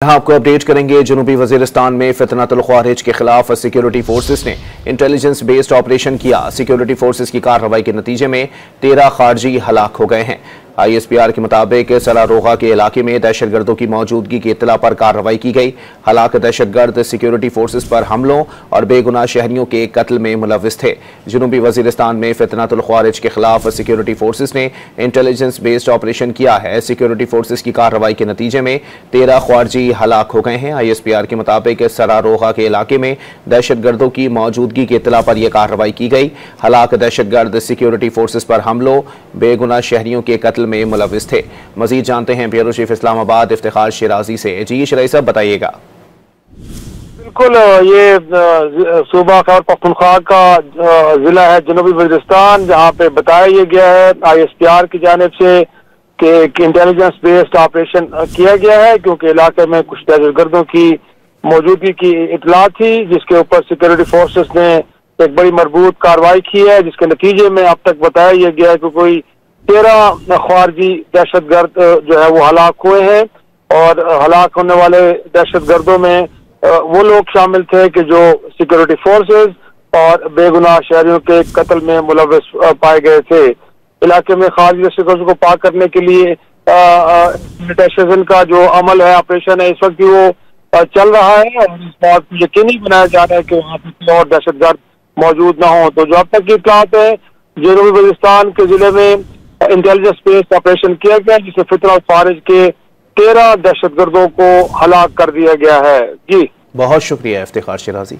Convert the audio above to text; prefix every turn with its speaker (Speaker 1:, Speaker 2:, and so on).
Speaker 1: यहाँ आपको अपडेट करेंगे। जनूबी वजीरिस्तान में फितनतुल ख्वारिज के खिलाफ सिक्योरिटी फोर्सेस ने इंटेलिजेंस बेस्ड ऑपरेशन किया। सिक्योरिटी फोर्सेस की कार्रवाई के नतीजे में 13 खारजी हलाक हो गए हैं। ISPR के मुताबिक सरारोगा के इलाके में दहशतगर्दों की मौजूदगी की इत्तला पर कार्रवाई की गई। हलाक दहशतगर्द सिक्योरिटी फोर्सेस पर हमलों और बेगुनाह शहरियों के कत्ल में मुलव्विस थे। जनूबी वजीरिस्तान में फितनतुल ख्वारिज के खिलाफ सिक्योरिटी फोर्सेस ने इंटेलिजेंस बेस्ड ऑपरेशन किया है। सिक्योरिटी फोर्सेस की कार्रवाई के नतीजे में 13 ख्वारजी हलाक हो गए हैं। ISPR के मुताबिक सरारोगा के इलाके में दहशतगर्दों की मौजूदगी की इत्तला पर यह कार्रवाई की गई। हलाक दहशतगर्द सिक्योरिटी फोर्सेस पर हमलों बेगुनाह शहरियों के कत्ल में मुलव्विस थे। मजीद जानते हैं ब्यूरो चीफ इस्लामाबाद इफ्तिखार शिराजी से। जी शिराजी साहब बताइएगा।
Speaker 2: बिल्कुल, ये सूबा खैबर पख्तूनख्वा का जिला है जनूबी वजीरिस्तान, जहाँ पे बताया ये गया है ISPR की जानिब से कि इंटेलिजेंस बेस्ड ऑपरेशन किया गया है, क्योंकि इलाके में कुछ दहशतगर्दों की मौजूदगी की इतला थी, जिसके ऊपर सिक्योरिटी फोर्सेस ने एक बड़ी मजबूत कार्रवाई की है, जिसके नतीजे में अब तक बताया यह गया है कि कोई 13 ख्वारजी दहशतगर्द जो है वो हलाक हुए हैं। और हलाक होने वाले दहशतगर्दों में वो लोग शामिल थे कि जो सिक्योरिटी फोर्सेस और बेगुनाह शहरियों के कत्ल में मुलव्विस पाए गए थे। इलाके में खारजी दहशतगर्दों को पाक करने के लिए डिटेक्शन का जो अमल है, ऑपरेशन है, इस वक्त भी वो चल रहा है और इस बात को यकीनी बनाया जा रहा है कि वहाँ पर कोई और दहशतगर्द मौजूद ना हो। तो जो अब तक की इत्तलात है, जनूबी वजीरिस्तान के जिले में इंटेलिजेंस बेस्ड ऑपरेशन किया गया, जिसमें फितनतुल ख्वारिज के 13 दहशतगर्दों को हलाक कर दिया गया है। जी
Speaker 1: बहुत शुक्रिया इफ्तिखार शिराजी।